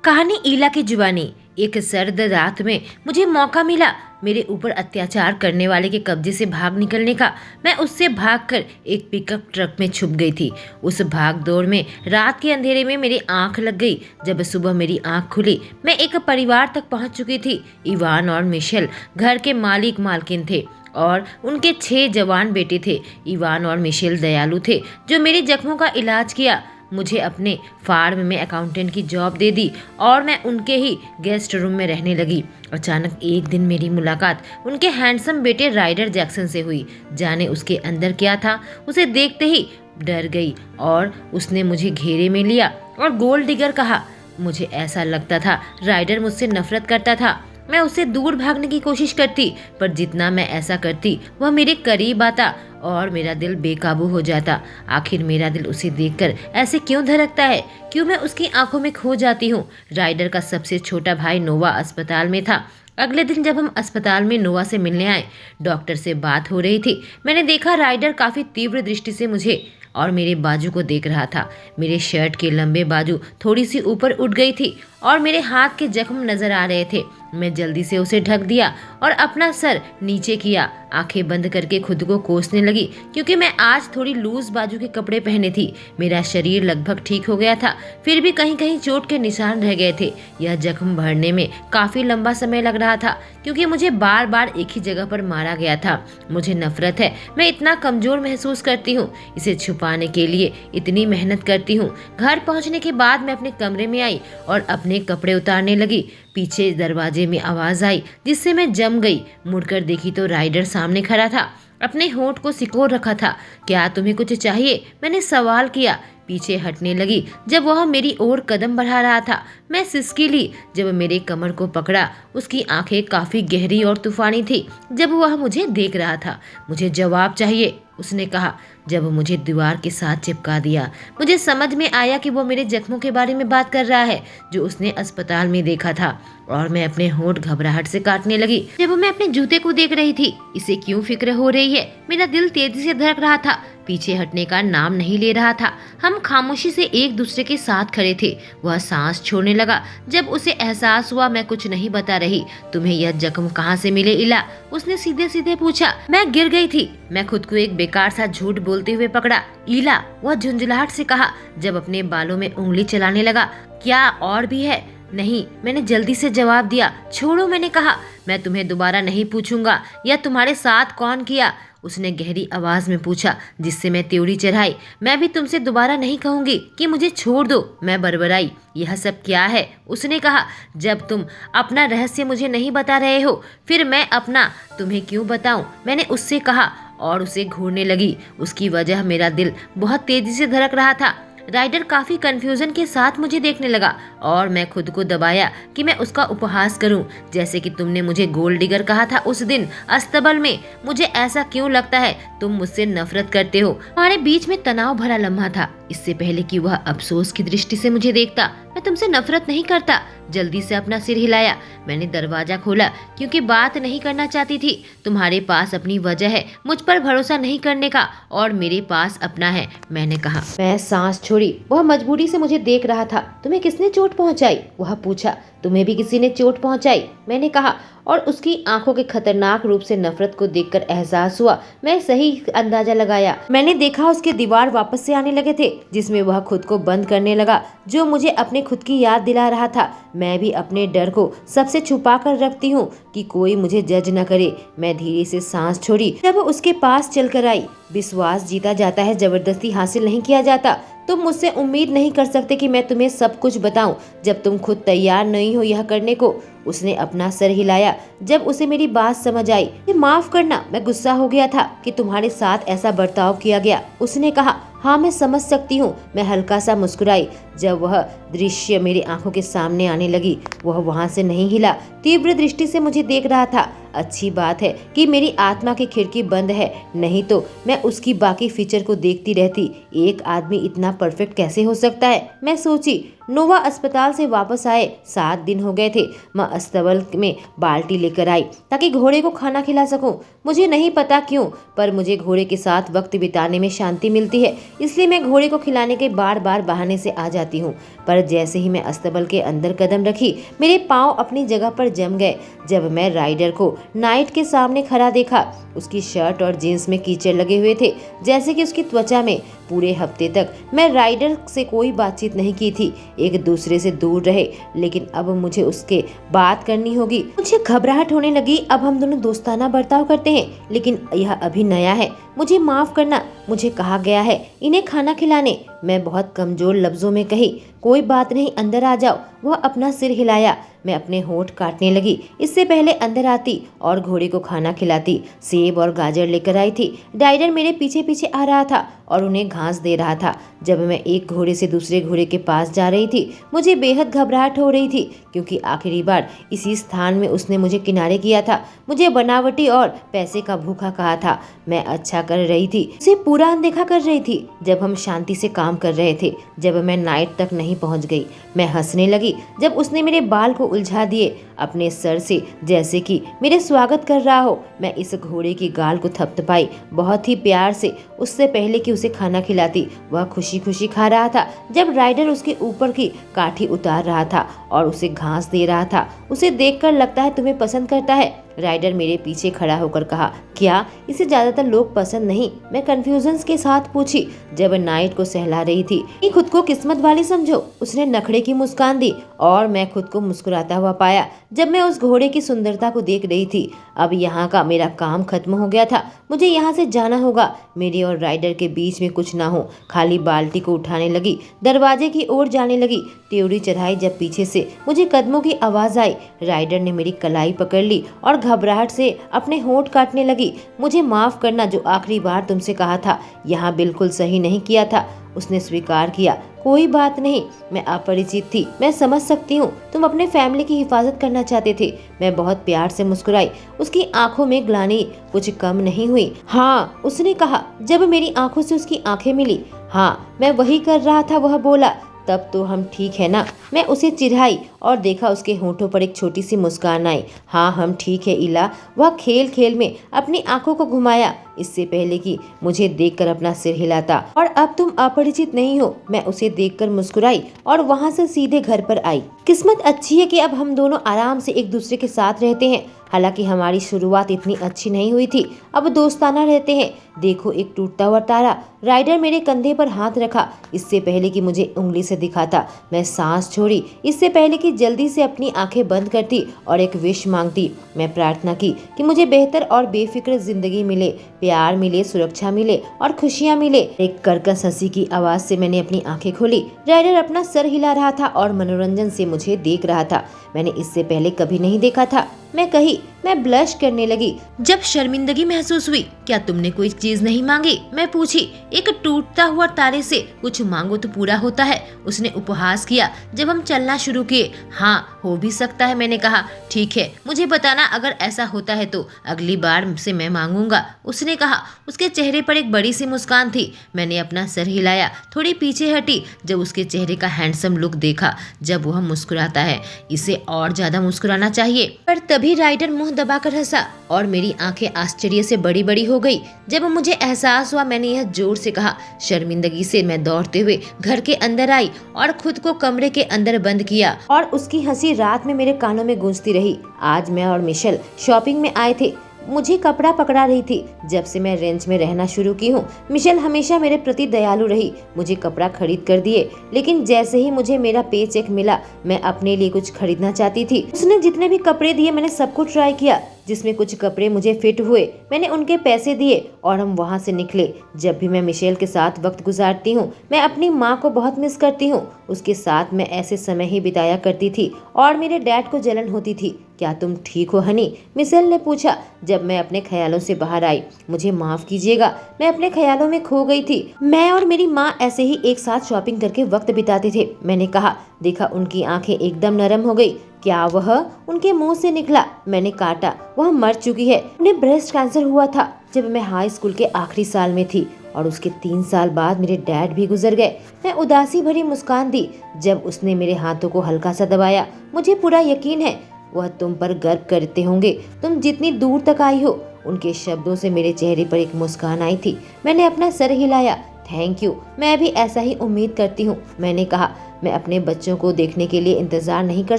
कहानी ईला की जुबानी। एक सर्द रात में मुझे मौका मिला मेरे ऊपर अत्याचार करने वाले के कब्जे से भाग निकलने का। मैं उससे भागकर एक पिकअप ट्रक में छुप गई थी। उस भाग दौड़ में रात के अंधेरे में मेरी आंख लग गई। जब सुबह मेरी आंख खुली, मैं एक परिवार तक पहुंच चुकी थी। इवान और मिशेल घर के मालिक मालकिन थे और उनके 6 जवान बेटे थे। इवान और मिशेल दयालु थे जो मेरे जख्मों का इलाज किया। मुझे अपने फार्म में अकाउंटेंट की जॉब दे दी और मैं उनके ही गेस्ट रूम में रहने लगी। अचानक एक दिन मेरी मुलाकात उनके हैंडसम बेटे राइडर जैक्सन से हुई। जाने उसके अंदर क्या था, उसे देखते ही डर गई और उसने मुझे घेरे में लिया और गोल्ड डिगर कहा। मुझे ऐसा लगता था राइडर मुझसे नफरत करता था। मैं उससे दूर भागने की कोशिश करती, पर जितना मैं ऐसा करती वह मेरे करीब आता और मेरा दिल बेकाबू हो जाता। आखिर मेरा दिल उसे देखकर ऐसे क्यों धड़कता है? क्यों मैं उसकी आंखों में खो जाती हूँ? राइडर का सबसे छोटा भाई नोवा अस्पताल में था। अगले दिन जब हम अस्पताल में नोवा से मिलने आए, डॉक्टर से बात हो रही थी। मैंने देखा राइडर काफी तीव्र दृष्टि से मुझे और मेरे बाजू को देख रहा था। मेरे शर्ट के लंबे बाजू थोड़ी सी ऊपर उठ गई थी और मेरे हाथ के जख्म नजर आ रहे थे। मैं जल्दी से उसे ढक दिया और अपना सर नीचे किया। आंखें बंद करके खुद को कोसने लगी क्योंकि मैं आज थोड़ी लूज बाजू के कपड़े पहने थी। मेरा शरीर लगभग ठीक हो गया था, फिर भी कहीं कहीं चोट के निशान रह गए थे। यह जख्म भरने में काफी लंबा समय लग रहा था क्योंकि मुझे बार बार एक ही जगह पर मारा गया था। मुझे नफरत है, मैं इतना कमजोर महसूस करती हूँ। इसे छुपाने के लिए इतनी मेहनत करती हूँ। घर पहुँचने के बाद मैं अपने कमरे में आई और अपने कपड़े उतारने लगी। पीछे दरवाजे में आवाज आई जिससे मैं जम गई। मुड़कर देखी तो राइडर सामने खड़ा था, अपने होंठ को सिकोड़ रखा था। क्या तुम्हें कुछ चाहिए? मैंने सवाल किया। पीछे हटने लगी जब वह मेरी ओर कदम बढ़ा रहा था। मैं सिसकी ली जब मेरे कमर को पकड़ा। उसकी आंखें काफी गहरी और तूफानी थी जब वह मुझे देख रहा था। मुझे जवाब चाहिए, उसने कहा जब मुझे दीवार के साथ चिपका दिया। मुझे समझ में आया कि वो मेरे जख्मों के बारे में बात कर रहा है जो उसने अस्पताल में देखा था और मैं अपने होंठ घबराहट से काटने लगी जब मैं अपने जूते को देख रही थी। इसे क्यों फिक्र हो रही है? मेरा दिल तेजी से धड़क रहा था, पीछे हटने का नाम नहीं ले रहा था। हम खामोशी से एक दूसरे के साथ खड़े थे। वह सांस छोड़ने लगा जब उसे एहसास हुआ मैं कुछ नहीं बता रही। तुम्हें यह जख्म कहाँ से मिले इला? उसने सीधे सीधे पूछा। मैं गिर गई थी। मैं खुद को एक बेकार सा झूठ बोलते हुए पकड़ा। इला, वह झुंझलाहट से कहा जब अपने बालों में उंगली चलाने लगा। क्या और भी है? नहीं, मैंने जल्दी से जवाब दिया। छोड़ो, मैंने कहा। मैं तुम्हें दोबारा नहीं पूछूंगा। यह तुम्हारे साथ कौन किया? उसने गहरी आवाज में पूछा जिससे मैं त्योड़ी चढ़ाई। मैं भी तुमसे दोबारा नहीं कहूंगी कि मुझे छोड़ दो, मैं बड़बड़ाई। यह सब क्या है? उसने कहा। जब तुम अपना रहस्य मुझे नहीं बता रहे हो, फिर मैं अपना तुम्हें क्यों बताऊं? मैंने उससे कहा और उसे घूरने लगी। उसकी वजह मेरा दिल बहुत तेजी से धड़क रहा था। राइडर काफी कंफ्यूजन के साथ मुझे देखने लगा और मैं खुद को दबाया कि मैं उसका उपहास करूं, जैसे कि तुमने मुझे गोल्ड डिगर कहा था उस दिन अस्तबल में। मुझे ऐसा क्यों लगता है तुम मुझसे नफरत करते हो? हमारे बीच में तनाव भरा लम्हा था। इससे पहले कि वह अफसोस की दृष्टि से मुझे देखता, मैं तुमसे नफरत नहीं करता। जल्दी से अपना सिर हिलाया। मैंने दरवाजा खोला क्योंकि बात नहीं करना चाहती थी। तुम्हारे पास अपनी वजह है मुझ पर भरोसा नहीं करने का और मेरे पास अपना है, मैंने कहा। मैं सांस छोड़ी। वह मजबूरी से मुझे देख रहा था। तुम्हें किसने चोट पहुंचाई? वह पूछा। तुम्हें भी किसी ने चोट पहुंचाई, मैंने कहा और उसकी आंखों के खतरनाक रूप से नफरत को देखकर एहसास हुआ मैं सही अंदाजा लगाया। मैंने देखा उसके दीवार वापस से आने लगे थे जिसमें वह खुद को बंद करने लगा, जो मुझे अपने खुद की याद दिला रहा था। मैं भी अपने डर को सबसे छुपा कर रखती हूँ कि कोई मुझे जज न करे। मैं धीरे से सांस छोड़ी जब उसके पास चलकर आई। विश्वास जीता जाता है, जबरदस्ती हासिल नहीं किया जाता। तुम मुझसे उम्मीद नहीं कर सकते कि मैं तुम्हें सब कुछ बताऊं जब तुम खुद तैयार नहीं हो यह करने को। उसने अपना सर हिलाया जब उसे मेरी बात समझ आई। माफ करना, मैं गुस्सा हो गया था कि तुम्हारे साथ ऐसा बर्ताव किया गया, उसने कहा। हाँ, मैं समझ सकती हूँ। मैं हल्का सा मुस्कुराई जब वह दृश्य मेरी आंखों के सामने आने लगी। वह वहाँ से नहीं हिला, तीव्र दृष्टि से मुझे देख रहा था। अच्छी बात है कि मेरी आत्मा की खिड़की बंद है, नहीं तो मैं उसकी बाकी फीचर को देखती रहती। एक आदमी इतना परफेक्ट कैसे हो सकता है, मैं सोची। नोवा अस्पताल से वापस आए 7 दिन हो गए थे। माँ अस्तबल में बाल्टी लेकर आई ताकि घोड़े को खाना खिला सकूं। मुझे नहीं पता क्यों, पर मुझे घोड़े के साथ वक्त बिताने में शांति मिलती है, इसलिए मैं घोड़े को खिलाने के बार बार बहाने से आ जाती हूँ। पर जैसे ही मैं अस्तबल के अंदर कदम रखी, मेरे पाँव अपनी जगह पर जम गए। जब मैं राइडर को नाइट के सामने खड़ा देखा, उसकी शर्ट और जींस में कीचड़ लगे हुए थे, जैसे कि उसकी त्वचा में। पूरे हफ्ते तक मैं राइडर से कोई बातचीत नहीं की थी, एक दूसरे से दूर रहे, लेकिन अब मुझे उसके बात करनी होगी। मुझे घबराहट होने लगी। अब हम दोनों दोस्ताना बर्ताव करते हैं, लेकिन यह अभी नया है। मुझे माफ करना, मुझे कहा गया है इन्हें खाना खिलाने। मैं बहुत कमजोर लफ्जों में कही, कोई बात नहीं, अंदर आ जाओ। वह अपना सिर हिलाया। मैं अपने होंठ काटने लगी। इससे पहले अंदर आती और घोड़े को खाना खिलाती। सेब और गाजर लेकर आई थी। राइडर मेरे पीछे पीछे आ रहा था और उन्हें घास दे रहा था। जब मैं एक घोड़े से दूसरे घोड़े के पास जा रही थी, मुझे बेहद घबराहट हो रही थी, क्योंकि आखिरी बार इसी स्थान में उसने मुझे किनारे किया था। मुझे बनावटी और पैसे का भूखा कहा था। मैं अच्छा कर रही थी, उसे पूरा अनदेखा कर रही थी जब हम शांति से काम कर रहे थे। जब मैं नाइट तक नहीं पहुंच गई, मैं हंसने लगी जब उसने मेरे बाल को उलझा दिए अपने सर से, जैसे कि मेरे स्वागत कर रहा हो। मैं इस घोड़े की गाल को थपथपाई बहुत ही प्यार से। उससे पहले कि उसे खाना खिलाती, वह खुशी खुशी खा रहा था। जब राइडर उसके ऊपर की काठी उतार रहा था और उसे घास दे रहा था, उसे देखकर लगता है तुम्हें पसंद करता है। राइडर मेरे पीछे खड़ा होकर कहा, क्या इसे ज्यादातर लोग पसंद नहीं? मैं कंफ्यूजन के साथ पूछी। जब नाइट को सहला रही थी, कि खुद को किस्मत वाली समझो। उसने नखरे की मुस्कान दी और मैं खुद को मुस्कुराता हुआ पाया जब मैं उस घोड़े की सुंदरता को देख रही थी। अब यहाँ का मेरा काम खत्म हो गया था, मुझे यहाँ से जाना होगा। मेरे और राइडर के बीच में कुछ ना हो। खाली बाल्टी को उठाने लगी, दरवाजे की ओर जाने लगी, त्योरी चढ़ाई जब पीछे से मुझे कदमों की आवाज आई। राइडर ने मेरी कलाई पकड़ ली और घबराहट से अपने होंठ काटने लगी। मुझे माफ करना, जो आखिरी बार तुमसे कहा था, यहाँ बिल्कुल सही नहीं किया था। उसने स्वीकार किया। कोई बात नहीं, मैं अपरिचित थी, मैं समझ सकती हूँ। तुम अपने फैमिली की हिफाजत करना चाहते थे। मैं बहुत प्यार से मुस्कुराई। उसकी आंखों में ग्लानि कुछ कम नहीं हुई। हाँ, उसने कहा जब मेरी आंखों से उसकी आंखें मिली। हाँ, मैं वही कर रहा था, वह बोला। तब तो हम ठीक है ना? मैं उसे चिढ़ाई और देखा उसके होंठों पर एक छोटी सी मुस्कान आई। हाँ, हम ठीक है इला। वह खेल खेल में अपनी आंखों को घुमाया, इससे पहले कि मुझे देखकर अपना सिर हिलाता। और अब तुम अपरिचित नहीं हो। मैं उसे देखकर मुस्कुराई और वहां से सीधे घर पर आई। किस्मत अच्छी है कि अब हम दोनों आराम से एक दूसरे के साथ रहते हैं। हालांकि हमारी शुरुआत इतनी अच्छी नहीं हुई थी, अब दोस्ताना रहते हैं। देखो, एक टूटता हुआ तारा। राइडर मेरे कंधे पर हाथ रखा इससे पहले कि मुझे उंगली से दिखाता। मैं सांस छोड़ी इससे पहले कि जल्दी से अपनी आंखें बंद करती और एक विश मांगती। मैं प्रार्थना की कि मुझे बेहतर और बेफिक्र जिंदगी मिले, प्यार मिले, सुरक्षा मिले और खुशियां मिले। एक कर्कश हंसी की आवाज से मैंने अपनी आंखें खोली। राइडर अपना सर हिला रहा था और मनोरंजन से मुझे देख रहा था। मैंने इससे पहले कभी नहीं देखा था। मैं कही। मैं ब्लश करने लगी जब शर्मिंदगी महसूस हुई। क्या तुमने कोई चीज नहीं मांगी? मैं पूछी। एक टूटता हुआ तारे से कुछ मांगो तो पूरा होता है, उसने उपहास किया जब हम चलना शुरू किए। हाँ, हो भी सकता है, मैंने कहा। ठीक है, मुझे बताना अगर ऐसा होता है तो अगली बार से मैं मांगूंगा, उसने कहा। उसके चेहरे पर एक बड़ी सी मुस्कान थी। मैंने अपना सर हिलाया, थोड़ी पीछे हटी जब उसके चेहरे का हैंडसम लुक देखा। जब वह मुस्कुराता है, इसे और ज्यादा मुस्कुराना चाहिए। पर तभी राइडर मुंह दबाकर हंसा और मेरी आंखें आश्चर्य से बड़ी बड़ी हो गई। जब मुझे एहसास हुआ, मैंने यह जोर से कहा। शर्मिंदगी से मैं दौड़ते हुए घर के अंदर आई और खुद को कमरे के अंदर बंद किया और उसकी हंसी रात में मेरे कानों में गूंजती रही। आज मैं और मिशेल शॉपिंग में आए थे। मुझे कपड़ा पकड़ा रही थी। जब से मैं रेंज में रहना शुरू की हूँ, मिशेल हमेशा मेरे प्रति दयालु रही। मुझे कपड़ा खरीद कर दिए, लेकिन जैसे ही मुझे मेरा पे चेक मिला, मैं अपने लिए कुछ खरीदना चाहती थी। उसने जितने भी कपड़े दिए, मैंने सबको ट्राई किया। जिसमें कुछ कपड़े मुझे फिट हुए, मैंने उनके पैसे दिए और हम वहाँ से निकले। जब भी मैं मिशेल के साथ वक्त गुजारती हूँ, मैं अपनी माँ को बहुत मिस करती हूँ। उसके साथ मैं ऐसे समय ही बिताया करती थी और मेरे डैड को जलन होती थी। क्या तुम ठीक हो हनी? मिशेल ने पूछा जब मैं अपने ख्यालों से बाहर आई। मुझे माफ कीजिएगा, मैं अपने ख्यालों में खो गई थी। मैं और मेरी माँ ऐसे ही एक साथ शॉपिंग करके वक्त बिताते थे, मैंने कहा। देखा उनकी आंखें एकदम नरम हो गई। क्या वह? उनके मुंह से निकला। मैंने काटा, वह मर चुकी है। उन्हें ब्रेस्ट कैंसर हुआ था जब मैं हाई स्कूल के आखिरी साल में थी, और उसके 3 साल बाद मेरे डैड भी गुजर गए। मैं उदासी भरी मुस्कान दी जब उसने मेरे हाथों को हल्का सा दबाया। मुझे पूरा यकीन है वह तुम पर गर्व करते होंगे, तुम जितनी दूर तक आई हो। उनके शब्दों से मेरे चेहरे पर एक मुस्कान आई थी। मैंने अपना सर हिलाया। थैंक यू, मैं भी ऐसा ही उम्मीद करती हूँ, मैंने कहा। मैं अपने बच्चों को देखने के लिए इंतजार नहीं कर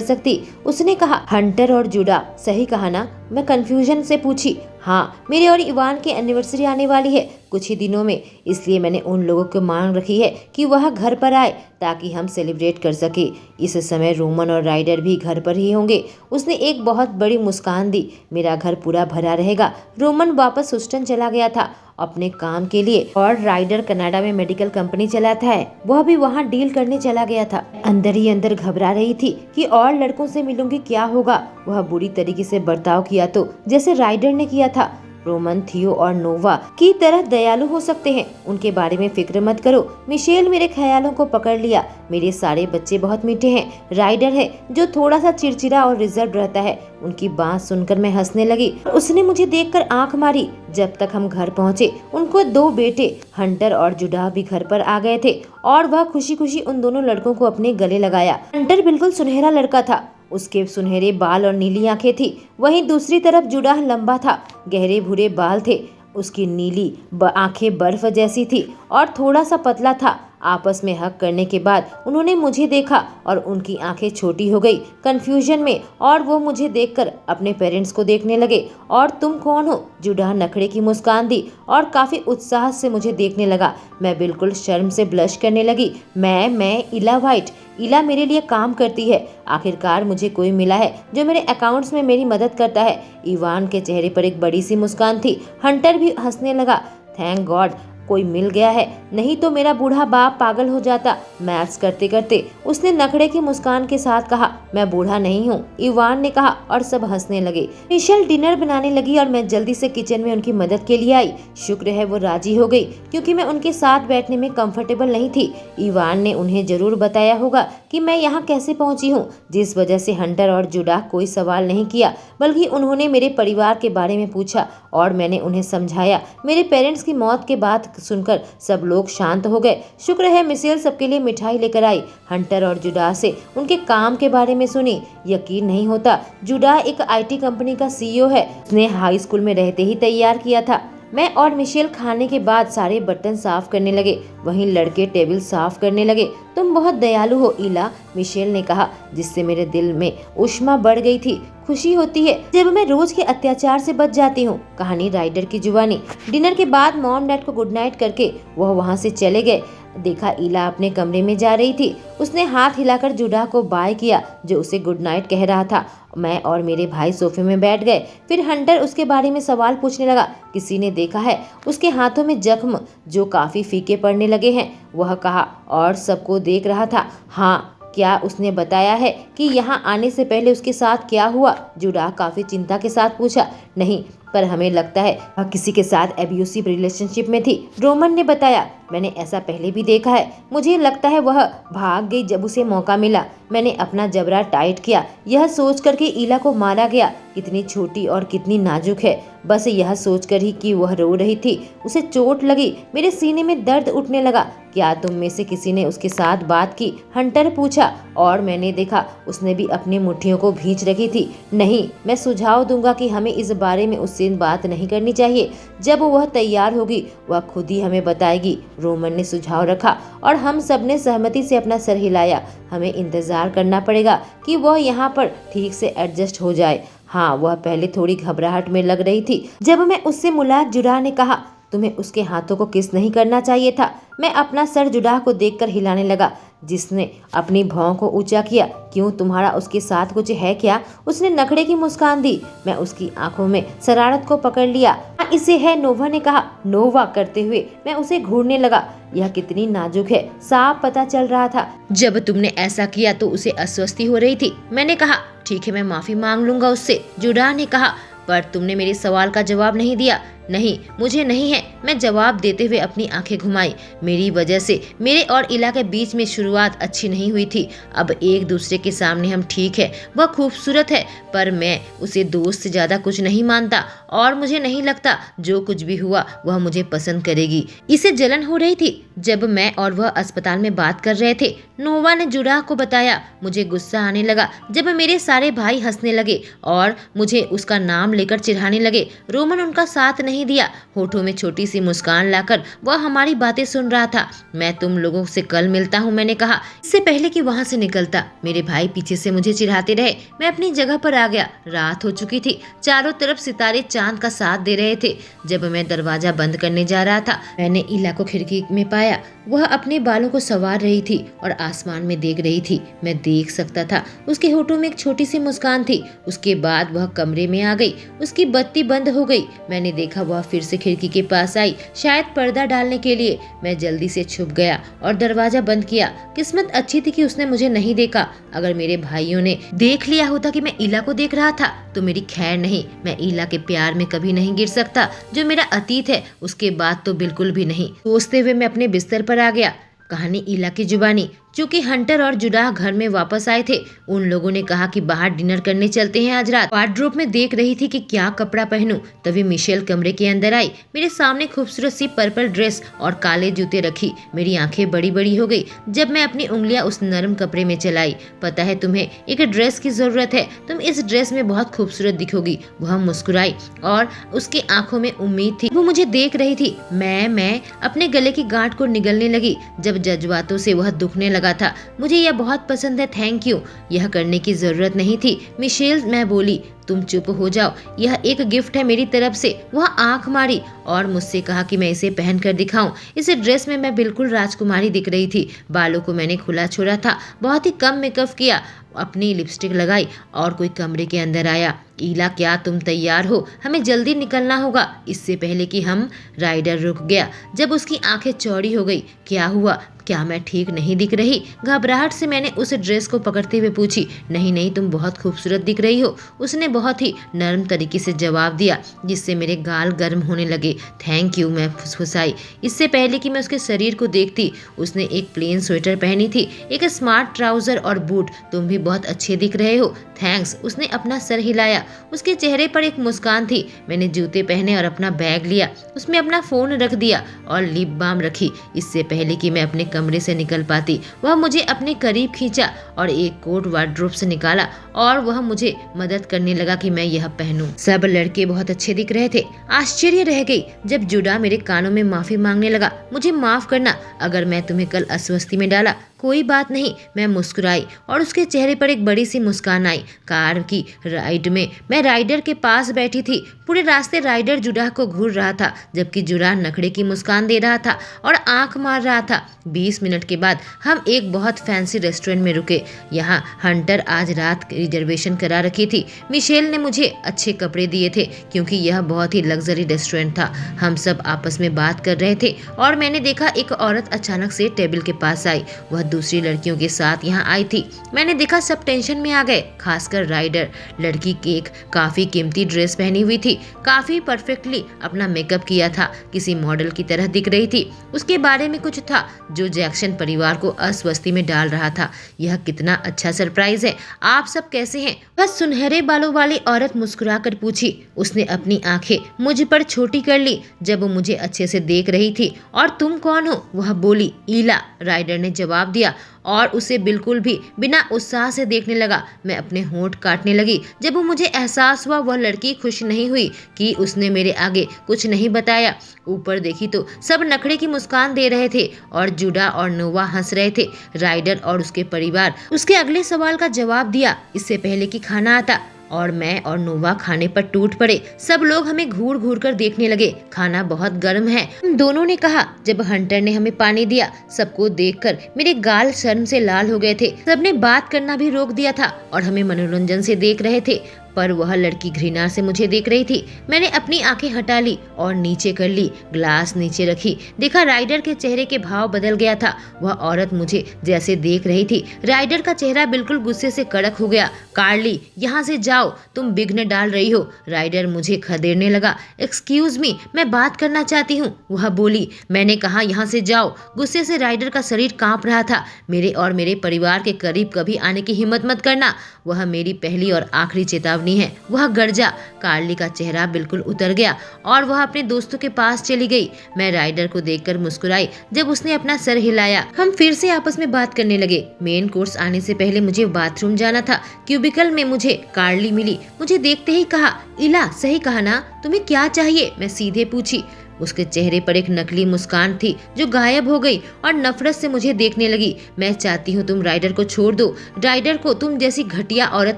सकती, उसने कहा। हंटर और जुडा, सही कहा ना? मैं कंफ्यूजन से पूछी। हाँ, मेरे और इवान की एनिवर्सरी आने वाली है कुछ ही दिनों में, इसलिए मैंने उन लोगों को मांग रखी है कि वह घर पर आए ताकि हम सेलिब्रेट कर सके। इस समय रोमन और राइडर भी घर पर ही होंगे। उसने एक बहुत बड़ी मुस्कान दी। मेरा घर पूरा भरा रहेगा। रोमन वापस ह्यूस्टन चला गया था अपने काम के लिए, और राइडर कनाडा में मेडिकल कंपनी चलाता है, वह भी वहाँ डील करने चला गया था। अंदर ही अंदर घबरा रही थी कि और लड़कों से मिलूंगी क्या होगा। वह बुरी तरीके से बर्ताव किया तो, जैसे राइडर ने किया था। रोमन, थियो और नोवा की तरह दयालु हो सकते हैं, उनके बारे में फिक्र मत करो। मिशेल मेरे ख्यालों को पकड़ लिया। मेरे सारे बच्चे बहुत मीठे हैं। राइडर है जो थोड़ा सा चिड़चिड़ा और रिजर्व रहता है। उनकी बात सुनकर मैं हंसने लगी। उसने मुझे देखकर आंख मारी। जब तक हम घर पहुँचे उनको 2 बेटे हंटर और जुडा भी घर पर आ गए थे, और वह खुशी खुशी उन दोनों लड़कों को अपने गले लगाया। हंटर बिल्कुल सुनहरा लड़का था। उसके सुनहरे बाल और नीली आंखें थी। वहीं दूसरी तरफ जुड़ा लंबा था, गहरे भूरे बाल थे। उसकी नीली आंखें बर्फ जैसी थी और थोड़ा सा पतला था। आपस में हक करने के बाद उन्होंने मुझे देखा और उनकी आंखें छोटी हो गई कंफ्यूजन में, और वो मुझे देखकर अपने पेरेंट्स को देखने लगे। और तुम कौन हो? जुड़ा नखरे की मुस्कान दी और काफी उत्साह से मुझे देखने लगा। मैं बिल्कुल शर्म से ब्लश करने लगी। मैं इला वाइट। इला मेरे लिए काम करती है। आखिरकार मुझे कोई मिला है जो मेरे अकाउंट्स में मेरी मदद करता है। इवान के चेहरे पर एक बड़ी सी मुस्कान थी। हंटर भी हंसने लगा। थैंक गॉड कोई मिल गया है, नहीं तो मेरा बूढ़ा बाप पागल हो जाता मैथ्स करते करते। उसने नखरे की मुस्कान के साथ कहा। मैं बूढ़ा नहीं हूँ, इवान ने कहा, और सब हंसने लगे। मिशेल डिनर बनाने लगी और मैं जल्दी से किचन में उनकी मदद के लिए आई। शुक्र है वो राजी हो गई, क्योंकि मैं उनके साथ बैठने में कंफर्टेबल नहीं थी। इवान ने उन्हें जरूर बताया होगा कि मैं यहाँ कैसे पहुँची हूँ, जिस वजह से हंटर और जुडा कोई सवाल नहीं किया, बल्कि उन्होंने मेरे परिवार के बारे में पूछा और मैंने उन्हें समझाया। मेरे पेरेंट्स की मौत के बाद सुनकर सब लोग शांत हो गए। शुक्र है मिशेल सबके लिए मिठाई लेकर आई। हंटर और जुडा से उनके काम के बारे में सुनी। यकीन नहीं होता, जुडा एक आईटी कंपनी का सीईओ है। उसने हाई स्कूल में रहते ही तैयार किया था। मैं और मिशेल खाने के बाद सारे बर्तन साफ करने लगे, वहीं लड़के टेबल साफ करने लगे। तुम बहुत दयालु हो इला, मिशेल ने कहा, जिससे मेरे दिल में ऊष्मा बढ़ गई थी। खुशी होती है जब मैं रोज के अत्याचार से बच जाती हूँ। कहानी राइडर की जुबानी। डिनर के बाद मॉम डैड को गुड नाइट करके वह वहाँ से चले गए। देखा इला अपने कमरे में जा रही थी। उसने हाथ हिलाकर जुडा को बाय किया जो उसे गुड नाइट कह रहा था। मैं और मेरे भाई सोफे में बैठ गए। फिर हंटर उसके बारे में सवाल पूछने लगा। किसी ने देखा है? उसके हाथों में जख्म जो काफी फीके पड़ने लगे हैं, वह कहा, और सबको देख रहा था। हाँ, क्या उसने बताया है कि यहाँ आने से पहले उसके साथ क्या हुआ? जुडा काफी चिंता के साथ पूछा। नहीं, पर हमें लगता है वह किसी के साथ एब्यूसिव रिलेशनशिप में थी, रोमन ने बताया। मैंने ऐसा पहले भी देखा है। मुझे लगता है वह भाग गई जब उसे मौका मिला। मैंने अपना जबड़ा टाइट किया, यह सोचकर कि इला को मारा गया। कितनी छोटी और कितनी नाजुक है। बस यह सोचकर ही कि वह रो रही थी, उसे चोट लगी। मेरे सीने में दर्द उठने लगा। क्या तुम में से किसी ने उसके साथ बात की? हंटर पूछा। और मैंने देखा उसने भी अपनी मुट्ठियों को भींच रखी थी। नहीं, मैं सुझाव दूंगा कि हमें इस बारे में उससे बात नहीं करनी चाहिए। जब वह तैयार होगी वह खुद ही हमें बताएगी, रोमन ने सुझाव रखा, और हम सब ने सहमति से अपना सर हिलाया। हमें इंतजार करना पड़ेगा कि वह यहाँ पर ठीक से एडजस्ट हो जाए। हाँ, वह पहले थोड़ी घबराहट में लग रही थी। जब मैं उससे मुला, जुडा ने कहा, तुम्हें उसके हाथों को किस नहीं करना चाहिए था। मैं अपना सर जुडा को देखकर हिलाने लगा। जिसने अपनी भौं को ऊंचा किया। क्यों, तुम्हारा उसके साथ कुछ है क्या? उसने नखरे की मुस्कान दी। मैं उसकी आंखों में शरारत को पकड़ लिया। इसे है, नोवा ने कहा। नोवा करते हुए मैं उसे घूरने लगा। यह कितनी नाजुक है, साफ पता चल रहा था। जब तुमने ऐसा किया तो उसे अस्वस्थी हो रही थी। मैंने कहा, ठीक है, मैं माफी मांग लूंगा उससे। जुड़ा ने कहा, पर तुमने मेरे सवाल का जवाब नहीं दिया। नहीं, मुझे नहीं है। मैं जवाब देते हुए अपनी आंखें घुमाई। मेरी वजह से मेरे और इला के बीच में शुरुआत अच्छी नहीं हुई थी। अब एक दूसरे के सामने हम ठीक है, वह खूबसूरत है, पर मैं उसे दोस्त से ज्यादा कुछ नहीं मानता और मुझे नहीं लगता जो कुछ भी हुआ वह मुझे पसंद करेगी। इसे जलन हो रही थी जब मैं और वह अस्पताल में बात कर रहे थे। नोवा ने जुड़ा को बताया। मुझे गुस्सा आने लगा जब मेरे सारे भाई हंसने लगे और मुझे उसका नाम लेकर चिढ़ाने लगे। रोमन उनका साथ नहीं दिया। होठों में छोटी सी मुस्कान लाकर वह हमारी बातें सुन रहा था। मैं तुम लोगों से कल मिलता हूँ, मैंने कहा, इससे पहले कि वहाँ से निकलता। मेरे भाई पीछे से मुझे चिढ़ाते रहे। मैं अपनी जगह पर आ गया। रात हो चुकी थी। चारों तरफ सितारे चांद का साथ दे रहे थे। जब मैं दरवाजा बंद करने जा रहा था, मैंने इला को खिड़की में पाया। वह अपने बालों को संवार रही थी और आसमान में देख रही थी। मैं देख सकता था उसके होठों में एक छोटी सी मुस्कान थी। उसके बाद वह कमरे में आ गई। उसकी बत्ती बंद हो गई। मैंने देखा वह फिर से खिड़की के पास आई, शायद पर्दा डालने के लिए। मैं जल्दी से छुप गया और दरवाजा बंद किया। किस्मत अच्छी थी कि उसने मुझे नहीं देखा। अगर मेरे भाइयों ने देख लिया होता कि मैं इला को देख रहा था तो मेरी खैर नहीं। मैं इला के प्यार में कभी नहीं गिर सकता। जो मेरा अतीत है उसके बाद तो बिल्कुल भी नहीं। सोचते हुए मैं अपने बिस्तर पर आ गया। कहानी इला की जुबानी। चूंकि हंटर और जुड़ा घर में वापस आए थे, उन लोगों ने कहा कि बाहर डिनर करने चलते हैं आज रात। वार्डरोब में देख रही थी कि क्या कपड़ा पहनूं, तभी मिशेल कमरे के अंदर आई। मेरे सामने खूबसूरत सी पर्पल ड्रेस और काले जूते रखी। मेरी आंखें बड़ी बड़ी हो गई जब मैं अपनी उंगलियां उस नरम कपड़े में चलाई। पता है तुम्हें एक ड्रेस की जरूरत है, तुम इस ड्रेस में बहुत खूबसूरत दिखोगी। वह मुस्कुराई और उसकी आंखों में उम्मीद थी। वो मुझे देख रही थी। मैं अपने गले की गांठ को निगलने लगी जब जज्बातों से वह दुखने लगा था। मुझे यह बहुत पसंद है, थैंक यू। यह करने की जरूरत नहीं थी मिशेल, मैं बोली। तुम चुप हो जाओ, यह एक गिफ्ट है मेरी तरफ से। वह आंख मारी और मुझसे कहा कि मैं इसे पहन कर दिखाऊं। इस ड्रेस में मैं बिल्कुल राजकुमारी दिख रही थी। बालों को मैंने खुला छोड़ा था, बहुत ही कम मेकअप किया, अपनी लिपस्टिक लगाई और कोई कमरे के अंदर आया। इला, क्या तुम तैयार हो? हमें जल्दी निकलना होगा। इससे पहले कि हम राइडर रुक गया जब उसकी आंखें चौड़ी हो गई। क्या हुआ? क्या मैं ठीक नहीं दिख रही? घबराहट से मैंने उस ड्रेस को पकड़ते हुए पूछी। नहीं, तुम बहुत खूबसूरत दिख रही हो, उसने बहुत ही नरम तरीके से जवाब दिया, जिससे मेरे गाल गर्म होने लगे। थैंक यू, मैं फुसफुसाई। इससे पहले कि मैं उसके शरीर को देखती, उसने एक प्लेन स्वेटर पहनी थी, एक स्मार्ट ट्राउजर और बूट। तुम भी बहुत अच्छे दिख रहे हो। थैंक्स। उसने अपना सर हिलाया। उसके चेहरे पर एक मुस्कान थी। मैंने जूते पहने और अपना बैग लिया। उसमें अपना फोन रख दिया और लिप बाम रखी। इससे पहले कि मैं अपने कमरे से निकल पाती, वह मुझे अपने करीब खींचा और एक कोट वार्डरोब से निकाला और वह मुझे मदद करने लगा कि मैं यह पहनूं। सब लड़के बहुत अच्छे दिख रहे थे। आश्चर्य रह गई जब जुड़ा मेरे कानों में माफी मांगने लगा। मुझे माफ करना अगर मैं तुम्हें कल अस्वस्थी में डाला। कोई बात नहीं, मैं मुस्कुराई और उसके चेहरे पर एक बड़ी सी मुस्कान आई। कार की राइड में मैं राइडर के पास बैठी थी। पूरे रास्ते राइडर जुड़ा को घूर रहा था, जबकि जुड़ा नखड़े की मुस्कान दे रहा था और आंख मार रहा था। 20 मिनट के बाद हम एक बहुत फैंसी रेस्टोरेंट में रुके। यहाँ हंटर आज रात रिजर्वेशन करा रखी थी। मिशेल ने मुझे अच्छे कपड़े दिए थे क्योंकि यह बहुत ही लग्जरी रेस्टोरेंट था। हम सब आपस में बात कर रहे थे और मैंने देखा एक औरत अचानक से टेबल के पास आई। वह दूसरी लड़कियों के साथ यहाँ आई थी। मैंने देखा सब टेंशन में आ गए, खासकर राइडर। लड़की केक काफी कीमती ड्रेस पहनी हुई थी, काफी परफेक्टली अपना मेकअप किया था, किसी मॉडल की तरह दिख रही थी। उसके बारे में कुछ था जो जैक्सन परिवार को अस्वस्थी में डाल रहा था। यह कितना अच्छा सरप्राइज है। आप सब कैसे हैं? वह सुनहरे बालों वाली औरत मुस्कुरा कर पूछी। उसने अपनी आंखें मुझ पर छोटी कर ली जब वो मुझे अच्छे से देख रही थी। और तुम कौन हो? वह बोली। इला, राइडर ने जवाब दिया और उसे बिल्कुल भी बिना उत्साह से देखने लगा। मैं अपने होंठ काटने लगी जब मुझे एहसास हुआ वह लड़की खुश नहीं हुई कि उसने मेरे आगे कुछ नहीं बताया। ऊपर देखी तो सब नखड़े की मुस्कान दे रहे थे और जुड़ा और नोवा हंस रहे थे। राइडर और उसके परिवार उसके अगले सवाल का जवाब दिया इससे पहले कि खाना आता। और मैं और नोवा खाने पर टूट पड़े। सब लोग हमें घूर घूर कर देखने लगे। खाना बहुत गर्म है, हम दोनों ने कहा। जब हंटर ने हमें पानी दिया, सबको देखकर मेरे गाल शर्म से लाल हो गए थे। सबने बात करना भी रोक दिया था और हमें मनोरंजन से देख रहे थे, पर वह लड़की घृणा से मुझे देख रही थी। मैंने अपनी आंखें हटा ली और नीचे कर ली, ग्लास नीचे रखी। देखा राइडर के चेहरे के भाव बदल गया था। वह औरत मुझे जैसे देख रही थी, राइडर का चेहरा बिल्कुल गुस्से से कड़क हो गया। कार्ली, यहाँ से जाओ, तुम विघ्न डाल रही हो। राइडर मुझे खदेड़ने लगा। एक्सक्यूज मी, मैं बात करना चाहती हूँ, वह बोली। मैंने कहा यहाँ से जाओ। गुस्से से राइडर का शरीर कांप रहा था। मेरे और मेरे परिवार के करीब कभी आने की हिम्मत मत करना, वह मेरी पहली और आखिरी चेतावनी है, वह गर्जा। कार्ली का चेहरा बिल्कुल उतर गया और वह अपने दोस्तों के पास चली गई। मैं राइडर को देखकर मुस्कुराई जब उसने अपना सर हिलाया। हम फिर से आपस में बात करने लगे। मेन कोर्स आने से पहले मुझे बाथरूम जाना था। क्यूबिकल में मुझे कार्ली मिली। मुझे देखते ही कहा, इला, सही कहा ना, तुम्हें क्या चाहिए? मैं सीधे पूछी। उसके चेहरे पर एक नकली मुस्कान थी जो गायब हो गई और नफरत से मुझे देखने लगी। मैं चाहती हूँ तुम राइडर को छोड़ दो। राइडर को तुम जैसी घटिया औरत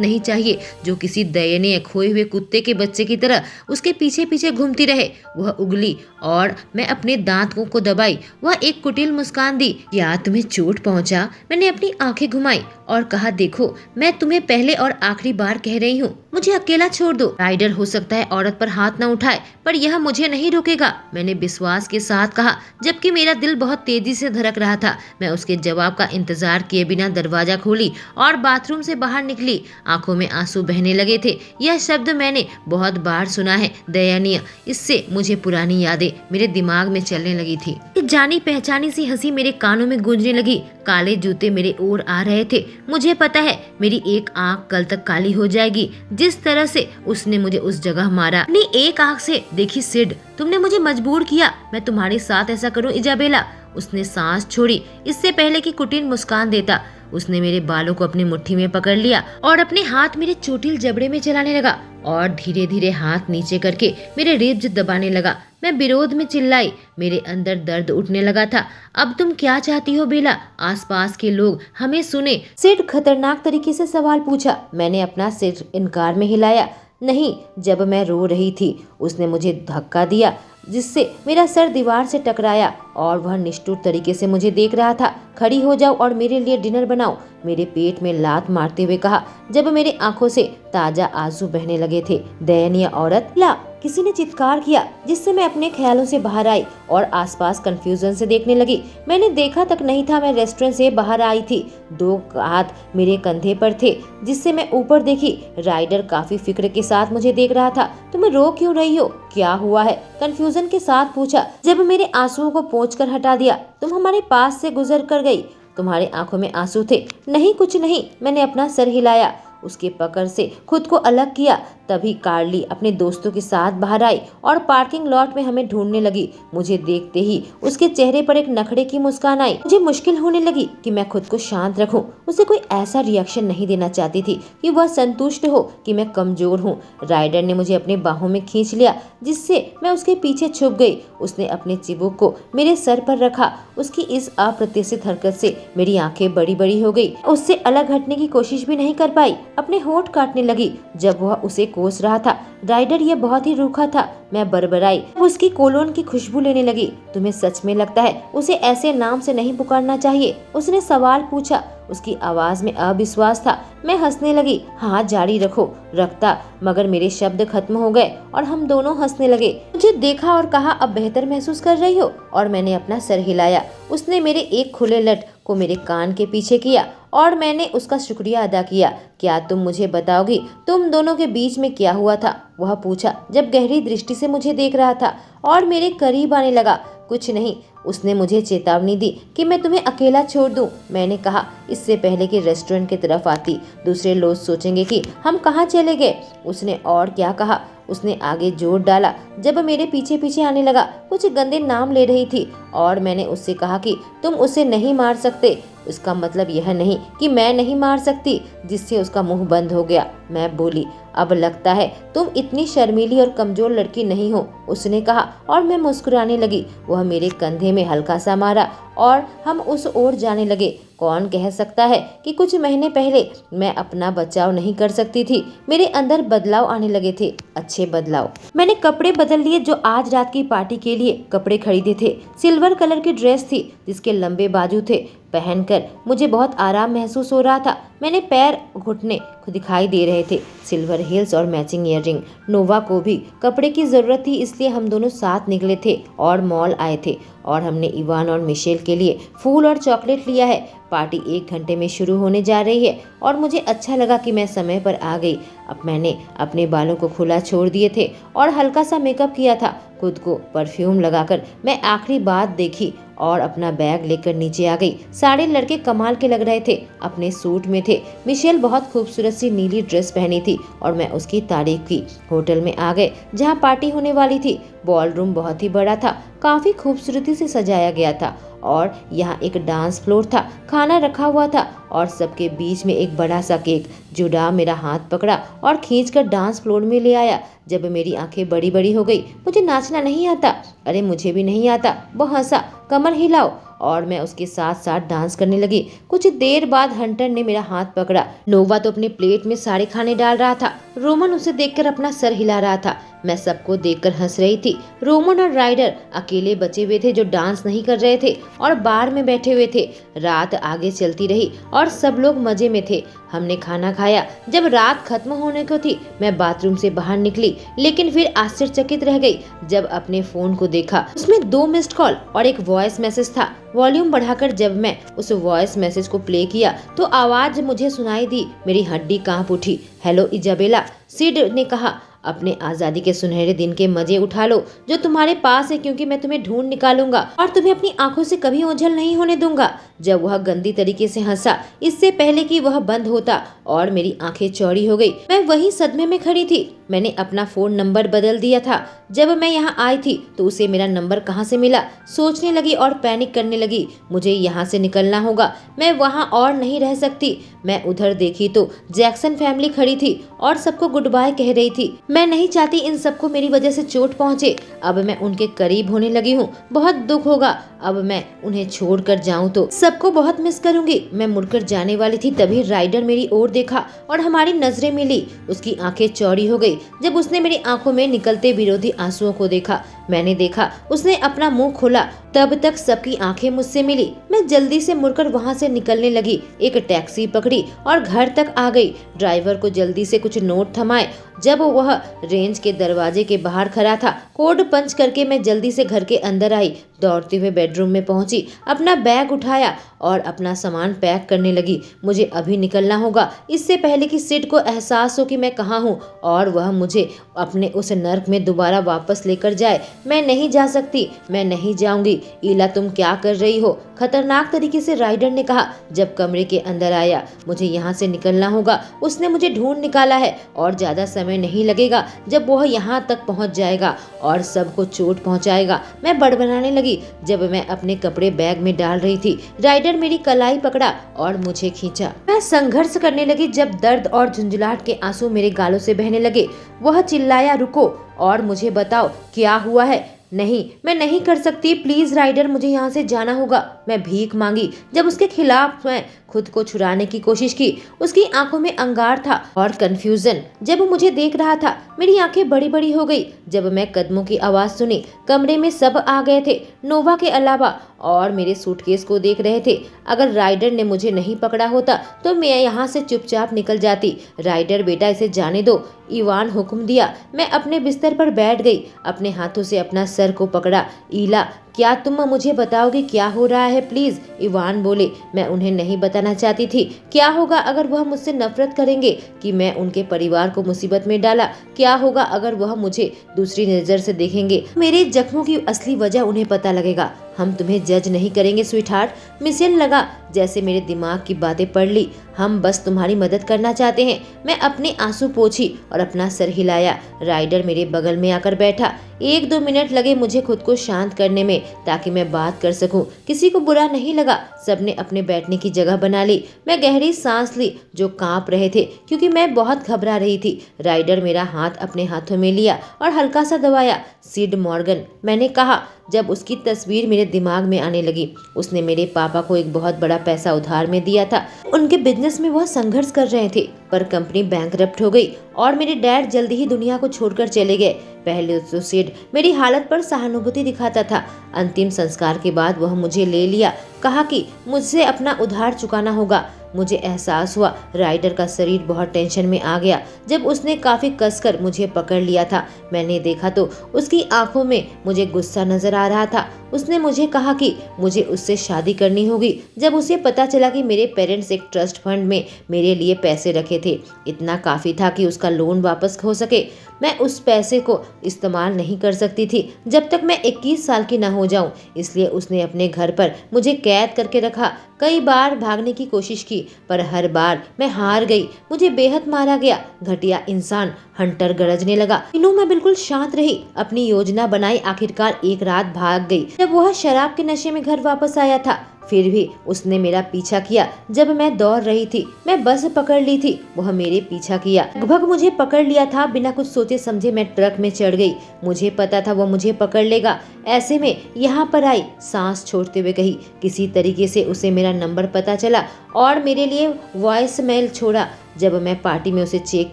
नहीं चाहिए जो किसी दयनीय खोए हुए कुत्ते के बच्चे की तरह उसके पीछे पीछे घूमती रहे। वह उगली और मैं अपने दांतों को दबाई। वह एक कुटिल मुस्कान दी। क्या तुम्हें चोट पहुंचा? मैंने अपनी आंखें घुमाई और कहा, देखो, मैं तुम्हें पहले और आखिरी बार कह रही हूँ, मुझे अकेला छोड़ दो। राइडर हो सकता है औरत पर हाथ न उठाए, पर यह मुझे नहीं रोकेगा, मैंने विश्वास के साथ कहा, जबकि मेरा दिल बहुत तेजी से धड़क रहा था। मैं उसके जवाब का इंतजार किए बिना दरवाजा खोली और बाथरूम से बाहर निकली। आंखों में आंसू बहने लगे थे। यह शब्द मैंने बहुत बार सुना है, दयनीय। इससे मुझे पुरानी यादें मेरे दिमाग में चलने लगी थी। जानी पहचानी सी हंसी मेरे कानों में गूंजने लगी। काले जूते मेरे ओर आ रहे थे। मुझे पता है मेरी एक आंख कल तक काली हो जाएगी। जिस तरह से उसने मुझे उस जगह मारा, अपनी एक आंख से देखी सिड, तुमने मुझे मजबूर किया मैं तुम्हारे साथ ऐसा करूं, इजाबेला। उसने सांस छोड़ी इससे पहले कि कुटिल मुस्कान देता। उसने मेरे बालों को अपनी मुट्ठी में पकड़ लिया और अपने हाथ मेरे चोटिल जबड़े में चलाने लगा और धीरे धीरे हाथ नीचे करके मेरे रिब्ज दबाने लगा। मैं विरोध में चिल्लाई। मेरे अंदर दर्द उठने लगा था। अब तुम क्या चाहती हो बेला? आसपास के लोग हमें सुने। सिड खतरनाक तरीके से सवाल पूछा। मैंने अपना सिर इनकार में हिलाया। नहीं, जब मैं रो रही थी उसने मुझे धक्का दिया जिससे मेरा सर दीवार से टकराया और वह निष्ठुर तरीके से मुझे देख रहा था। खड़ी हो जाओ और मेरे लिए डिनर बनाओ, मेरे पेट में लात मारते हुए कहा, जब मेरी आंखों से ताजा आंसू बहने लगे थे। दयनीय औरत, ला, किसी ने चित्कार किया जिससे मैं अपने ख्यालों से बाहर आई और आसपास कंफ्यूजन से देखने लगी। मैंने देखा तक नहीं था, मैं रेस्टोरेंट से बाहर आई थी। दो हाथ मेरे कंधे पर थे जिससे मैं ऊपर देखी। राइडर काफी फिक्र के साथ मुझे देख रहा था। तुम रो क्यों रही हो? क्या हुआ है? कंफ्यूजन के साथ पूछा जब मेरे आंसुओं को पोंछकर हटा दिया। तुम हमारे पास से गुजर कर गई, तुम्हारी आंखों में आंसू थे। नहीं, कुछ नहीं, मैंने अपना सर हिलाया। उसके पकड़ से खुद को अलग किया। तभी कार्ली अपने दोस्तों के साथ बाहर आई और पार्किंग लॉट में हमें ढूंढने लगी। मुझे देखते ही उसके चेहरे पर एक नखरे की मुस्कान आई। मुझे मुश्किल होने लगी कि मैं खुद को शांत रखूं। उसे कोई ऐसा रिएक्शन नहीं देना चाहती थी कि वह संतुष्ट हो कि मैं कमजोर हूँ। राइडर ने मुझे अपने बाहों में खींच लिया जिससे मैं उसके पीछे छुप गई। उसने अपने चिबुक को मेरे सर पर रखा। उसकी इस अप्रत्याशित हरकत से मेरी आंखें बड़ी बड़ी हो गई। उससे अलग हटने की कोशिश भी नहीं कर पाई। अपने होंठ काटने लगी जब वह उसे कोस रहा था। राइडर यह बहुत ही रूखा था। मैं बड़बड़ाई। उसकी कोलोन की खुशबू लेने लगी। तुम्हें सच में लगता है उसे ऐसे नाम से नहीं पुकारना चाहिए? उसने सवाल पूछा। उसकी आवाज में अविश्वास था। मैं हंसने लगी। हाँ, जारी रखो, रखता, मगर मेरे शब्द खत्म हो गए और हम दोनों हंसने लगे। मुझे देखा और कहा, अब बेहतर महसूस कर रही हो? और मैंने अपना सर हिलाया। उसने मेरे एक खुले लट को मेरे कान के पीछे किया और मैंने उसका शुक्रिया अदा किया। क्या तुम मुझे बताओगी तुम दोनों के बीच में क्या हुआ था? वह पूछा जब गहरी दृष्टि से मुझे देख रहा था और मेरे करीब आने लगा। कुछ नहीं, उसने मुझे चेतावनी दी कि मैं तुम्हें अकेला छोड़ दूं। मैंने कहा, इससे पहले कि रेस्टोरेंट की तरफ आती दूसरे लोग सोचेंगे कि हम कहाँ चले गए। उसने और क्या कहा? उसने आगे जोर डाला जब मेरे पीछे पीछे आने लगा। कुछ गंदे नाम ले रही थी और मैंने उससे कहा कि तुम उसे नहीं मार सकते। उसका मतलब यह नहीं कि मैं नहीं मार सकती, जिससे उसका मुंह बंद हो गया। मैं बोली, अब लगता है तुम इतनी शर्मीली और कमजोर लड़की नहीं हो, उसने कहा और मैं मुस्कुराने लगी। वह मेरे कंधे में हल्का सा मारा और हम उस ओर जाने लगे। कौन कह सकता है कि कुछ महीने पहले मैं अपना बचाव नहीं कर सकती थी। मेरे अंदर बदलाव आने लगे थे, अच्छे बदलाव। मैंने कपड़े बदल लिए, जो आज रात की पार्टी के लिए कपड़े खरीदे थे। सिल्वर कलर की ड्रेस थी जिसके लंबे बाजू थे। पहनकर मुझे बहुत आराम महसूस हो रहा था। मैंने पैर घुटने दिखाई दे रहे थे। सिल्वर हील्स और मैचिंग ईयररिंग। नोवा को भी कपड़े की जरूरत थी, इसलिए हम दोनों साथ निकले थे और मॉल आए थे और हमने इवान और मिशेल के लिए फूल और चॉकलेट लिया है। पार्टी 1 घंटे में शुरू होने जा रही है और मुझे अच्छा लगा कि मैं समय पर आ गई। अब मैंने अपने बालों को खुला छोड़ दिए थे और हल्का सा मेकअप किया था। खुद को परफ्यूम लगाकर मैं आखिरी बात देखी और अपना बैग लेकर नीचे आ गई। सारे लड़के कमाल के लग रहे थे, अपने सूट में थे। मिशेल बहुत खूबसूरत सी नीली ड्रेस पहनी थी और मैं उसकी तारीफ की। होटल में आ गए जहाँ पार्टी होने वाली थी। बॉलरूम बहुत ही बड़ा था, काफी खूबसूरती से सजाया गया था और यहाँ एक डांस फ्लोर था। खाना रखा हुआ था और सबके बीच में एक बड़ा सा केक। जुड़ा मेरा हाथ पकड़ा और खींचकर डांस फ्लोर में ले आया। जब मेरी आंखें बड़ी बड़ी हो गई, मुझे नाचना नहीं आता। अरे मुझे भी नहीं आता। वो हंसा, कमर हिलाओ, और मैं उसके साथ साथ डांस करने लगी। कुछ देर बाद हंटर ने मेरा हाथ पकड़ा। नोवा तो अपने प्लेट में सारे खाने डाल रहा था। रोमन उसे देखकर अपना सर हिला रहा था। मैं सबको देखकर हंस रही थी। रोमन और राइडर अकेले बचे हुए थे जो डांस नहीं कर रहे थे और बार में बैठे हुए थे। रात आगे चलती रही और सब लोग मजे में थे। हमने खाना खाया। जब रात खत्म होने को थी, मैं बाथरूम से बाहर निकली, लेकिन फिर आश्चर्यचकित रह गई जब अपने फोन को देखा। उसमें 2 मिस्ड कॉल और एक वॉइस मैसेज था। वॉल्यूम बढ़ाकर जब मैं उस वॉइस मैसेज को प्ले किया तो आवाज मुझे सुनाई दी। मेरी हड्डी कांप उठी। हेलो इजाबेला, सिड ने कहा। अपने आजादी के सुनहरे दिन के मजे उठा लो जो तुम्हारे पास है, क्योंकि मैं तुम्हें ढूंढ निकालूंगा और तुम्हें अपनी आंखों से कभी ओझल नहीं होने दूंगा। जब वह गंदी तरीके से हंसा, इससे पहले कि वह बंद होता, और मेरी आंखें चौड़ी हो गई। मैं वही सदमे में खड़ी थी। मैंने अपना फोन नंबर बदल दिया था। जब मैं यहाँ आई थी तो उसे मेरा नंबर कहाँ से मिला? सोचने लगी और पैनिक करने लगी। मुझे यहाँ से निकलना होगा, मैं वहाँ और नहीं रह सकती। मैं उधर देखी तो जैक्सन फैमिली खड़ी थी और सबको गुड बाय कह रही थी। मैं नहीं चाहती इन सबको मेरी वजह से चोट पहुँचे। अब मैं उनके करीब होने लगी हूँ, बहुत दुख होगा। अब मैं उन्हें छोड़कर जाऊं तो सबको बहुत मिस करूंगी। मैं मुड़कर जाने वाली थी, तभी राइडर मेरी ओर देखा और हमारी नजरें मिली। उसकी आंखें चौड़ी हो गई जब उसने मेरी आंखों में निकलते विरोधी आंसुओं को देखा। मैंने देखा उसने अपना मुंह खोला। तब तक सबकी आंखें मुझसे मिली। मैं जल्दी से मुड़कर वहां से निकलने लगी। एक टैक्सी पकड़ी और घर तक आ गई। ड्राइवर को जल्दी से कुछ नोट थमाए। जब वह रेंज के दरवाजे के बाहर खड़ा था, कोड पंच करके मैं जल्दी से घर के अंदर आई। दौड़ते हुए बेडरूम में पहुंची, अपना बैग उठाया और अपना सामान पैक करने लगी। मुझे अभी निकलना होगा, इससे पहले कि सिड को एहसास हो कि मैं कहाँ हूँ और वह मुझे अपने उस नर्क में दोबारा वापस लेकर जाए। मैं नहीं जा सकती, मैं नहीं जाऊंगी। ईला, तुम क्या कर रही हो? खतरनाक तरीके से राइडर ने कहा जब कमरे के अंदर आया। मुझे यहाँ से निकलना होगा। उसने मुझे ढूंढ निकाला है और ज्यादा समय नहीं लगेगा। जब वह यहाँ तक पहुँच जाएगा और सबको चोट पहुँचाएगा। मैं बड़बड़ाने लगी। जब मैं अपने कपड़े बैग में डाल रही थी, राइडर मेरी कलाई पकड़ा और मुझे खींचा। मैं संघर्ष करने लगी जब दर्द और झुंझुलाहट के आंसू मेरे गालों से बहने लगे। वह चिल्लाया, रुको और मुझे बताओ क्या हुआ है। नहीं, मैं नहीं कर सकती, प्लीज राइडर, मुझे यहाँ से जाना होगा। मैं भीख मांगी। जब उसके खिलाफ मैं खुद को छुड़ाने की कोशिश की। उसकी आंखों में अंगार था और कंफ्यूजन। जब मुझे देख रहा था, मेरी आंखें बड़ी बड़ी हो गई। जब मैं कदमों की आवाज सुनी, कमरे में सब आ गए थे, नोवा के अलावा, और मेरे सूटकेस को देख रहे थे। अगर राइडर ने मुझे नहीं पकड़ा होता तो मैं यहाँ से चुपचाप निकल जाती। राइडर बेटा, इसे जाने दो, इवान हुक्म दिया। मैं अपने बिस्तर पर बैठ गई, अपने हाथों से अपना सर को पकड़ा। ईला, क्या तुम मुझे बताओगे क्या हो रहा है प्लीज? इवान बोले। मैं उन्हें नहीं बताना चाहती थी। क्या होगा अगर वह मुझसे नफरत करेंगे कि मैं उनके परिवार को मुसीबत में डाला? क्या होगा अगर वह मुझे दूसरी नजर से देखेंगे? मेरे जख्मों की असली वजह उन्हें पता लगेगा। हम तुम्हें जज नहीं करेंगे स्वीटहार्ट। मिशेल लगा जैसे मेरे दिमाग की बातें पढ़ ली। हम बस तुम्हारी मदद करना चाहते हैं। मैं अपने आंसू पोंछी और अपना सर हिलाया। राइडर मेरे बगल में आकर बैठा। 1-2 मिनट लगे मुझे खुद को शांत करने में ताकि मैं बात कर सकूं। किसी को बुरा नहीं लगा। सबने अपने बैठने की जगह बना ली। मैं गहरी सांस ली जो कांप रहे थे क्योंकि मैं बहुत घबरा रही थी। राइडर मेरा हाथ अपने हाथों में लिया और हल्का सा दबाया। सिड मॉर्गन, मैंने कहा जब उसकी तस्वीर मेरे दिमाग में आने लगी। उसने मेरे पापा को एक बहुत बड़ा पैसा उधार में दिया था। उनके बिजनेस में वह संघर्ष कर रहे थे, पर कंपनी बैंकरप्ट हो गई और मेरे डैड जल्दी ही दुनिया को छोड़कर चले गए। पहले तो सिड मेरी हालत पर सहानुभूति दिखाता था। अंतिम संस्कार के बाद वह मुझे ले लिया, कहा कि मुझसे अपना उधार चुकाना होगा। मुझे एहसास हुआ राइडर का शरीर बहुत टेंशन में आ गया जब उसने काफी कसकर मुझे पकड़ लिया था। मैंने देखा तो उसकी आंखों में मुझे गुस्सा नजर आ रहा था। उसने मुझे कहा कि मुझे उससे शादी करनी होगी। जब उसे पता चला कि मेरे पेरेंट्स एक ट्रस्ट फंड में मेरे लिए पैसे रखे थे, इतना काफी था कि उसका लोन वापस हो सके। मैं उस पैसे को इस्तेमाल नहीं कर सकती थी जब तक मैं 21 साल की न हो जाऊं, इसलिए उसने अपने घर पर मुझे कैद करके रखा। कई बार भागने की कोशिश की, पर हर बार मैं हार गई। मुझे बेहद मारा गया। घटिया इंसान हंटर गरजने लगा। दिनों मैं बिल्कुल शांत रही, अपनी योजना बनाई। आखिरकार एक रात भाग गई जब वह शराब के नशे में घर वापस आया था। फिर भी उसने मेरा पीछा किया। जब मैं दौड़ रही थी, मैं बस पकड़ ली थी, वह मेरे पीछा किया। लगभग मुझे पकड़ लिया था। बिना कुछ सोचे समझे मैं ट्रक में चढ़ गई। मुझे पता था वह मुझे पकड़ लेगा। ऐसे में यहाँ पर आई, सांस छोड़ते हुए कही। किसी तरीके से उसे मेरा नंबर पता चला और मेरे लिए वॉइस मेल छोड़ा। जब मैं पार्टी में उसे चेक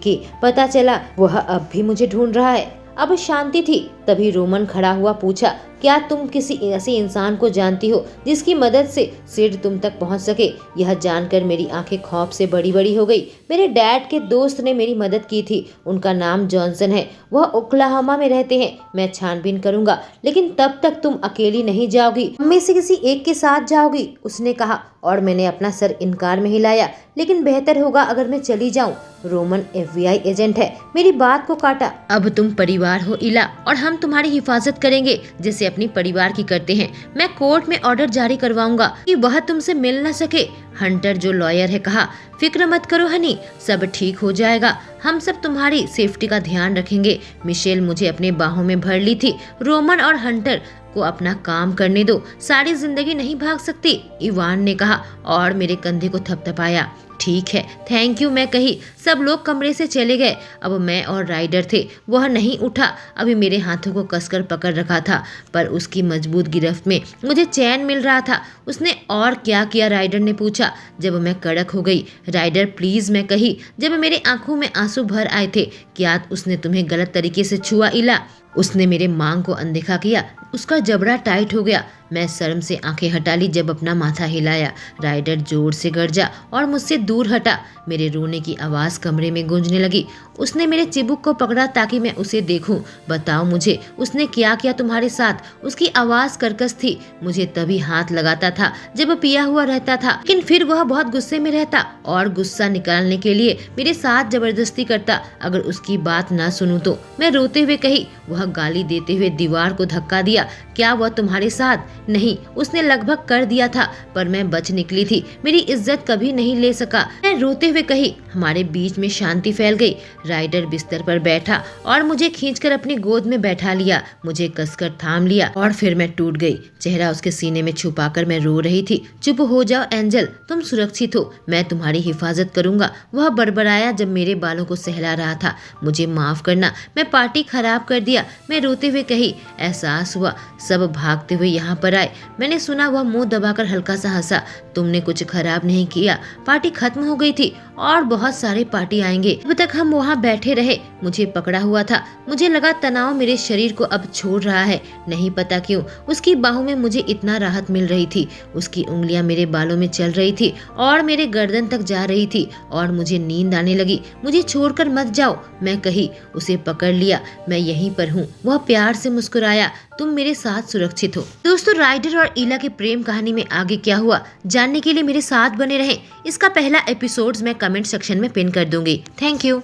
की, पता चला वह अब भी मुझे ढूंढ रहा है। अब शांति थी। तभी रोमन खड़ा हुआ, पूछा, क्या तुम किसी ऐसे इंसान को जानती हो जिसकी मदद से सिड तुम तक पहुंच सके? यह जानकर मेरी आंखें खौफ से बड़ी बड़ी हो गई। मेरे डैड के दोस्त ने मेरी मदद की थी। उनका नाम जॉनसन है। वह ओक्लाहोमा में रहते हैं। मैं छानबीन करूंगा, लेकिन तब तक तुम अकेली नहीं जाओगी, हम में से किसी एक के साथ जाओगी, उसने कहा। और मैंने अपना सर इनकार में हिलाया। लेकिन बेहतर होगा अगर मैं चली जाऊं। रोमन FBI एजेंट है। मेरी बात को काटा। अब तुम परिवार हो इला, और हम तुम्हारी हिफाजत करेंगे जैसे अपनी परिवार की करते हैं। मैं कोर्ट में ऑर्डर जारी करवाऊंगा कि वह तुमसे मिल न सके। हंटर जो लॉयर है कहा, फिक्र मत करो हनी, सब ठीक हो जाएगा। हम सब तुम्हारी सेफ्टी का ध्यान रखेंगे। मिशेल मुझे अपने बाहों में भर ली थी। रोमन और हंटर को अपना काम करने दो, सारी जिंदगी नहीं भाग सकती, इवान ने कहा और मेरे कंधे को थपथपाया। ठीक है, थैंक यू, मैं कही। सब लोग कमरे से चले गए। अब मैं और राइडर थे। वह नहीं उठा। अभी मेरे हाथों को कसकर पकड़ रखा था, पर उसकी मजबूत गिरफ्त में मुझे चैन मिल रहा था। उसने और क्या किया? राइडर ने पूछा। जब मैं कड़क हो गई। राइडर प्लीज, मैं कही जब मेरे आंखों में आंसू भर आए थे। क्या उसने तुम्हें गलत तरीके से छुआ इला? उसने मेरे मांग को अनदेखा किया। उसका जबड़ा टाइट हो गया। मैं शर्म से आंखें हटा ली। जब अपना माथा हिलाया, राइडर जोर से गरजा और मुझसे दूर हटा। मेरे रोने की आवाज कमरे में गूंजने लगी। उसने मेरे चिबुक को पकड़ा ताकि मैं उसे देखूं। बताओ मुझे, उसने क्या किया तुम्हारे साथ? उसकी आवाज कर्कश थी। मुझे तभी हाथ लगाता था जब पिया हुआ रहता था, लेकिन फिर वह बहुत गुस्से में रहता और गुस्सा निकालने के लिए मेरे साथ जबरदस्ती करता। अगर उसकी बात ना सुनूं तो, मैं रोते हुए कही। वह गाली देते हुए दीवार को धक्का दिया। क्या वह तुम्हारे साथ? नहीं, उसने लगभग कर दिया था, पर मैं बच निकली थी। मेरी इज्जत कभी नहीं ले सका, मैं रोते हुए कही। हमारे बीच में शांति फैल गई। राइडर बिस्तर पर बैठा और मुझे खींचकर अपनी गोद में बैठा लिया। मुझे कसकर थाम लिया और फिर मैं टूट गई। चेहरा उसके सीने में छुपाकर मैं रो रही थी। चुप हो जाओ एंजल, तुम सुरक्षित हो, मैं तुम्हारी हिफाजत करूंगा, वह बड़बड़ाया जब मेरे बालों को सहला रहा था। मुझे माफ करना, मैं पार्टी खराब कर दिया, मैं रोते हुए कही। एहसास हुआ सब भागते हुए यहाँ पर आए। मैंने सुना वह मुंह दबाकर हल्का सा हंसा। तुमने कुछ खराब नहीं किया, पार्टी खत्म हो गई थी और बहुत सारे पार्टी आएंगे। अब तक हम वहाँ बैठे रहे। मुझे पकड़ा हुआ था। मुझे लगा तनाव मेरे शरीर को अब छोड़ रहा है। नहीं पता क्यों, उसकी बाहों में मुझे इतना राहत मिल रही थी। उसकी उंगलियां मेरे बालों में चल रही थी और मेरे गर्दन तक जा रही थी और मुझे नींद आने लगी। मुझे छोड़कर मत जाओ, मैं कही। उसे पकड़ लिया। मैं यहीं पर हूँ। वह प्यार से मुस्कुराया। तुम मेरे साथ सुरक्षित हो। दोस्तों, राइडर और इला की प्रेम कहानी में आगे क्या हुआ जानने के लिए मेरे साथ बने रहें। इसका पहला एपिसोड्स मैं कमेंट सेक्शन में पिन कर दूंगी। Thank you.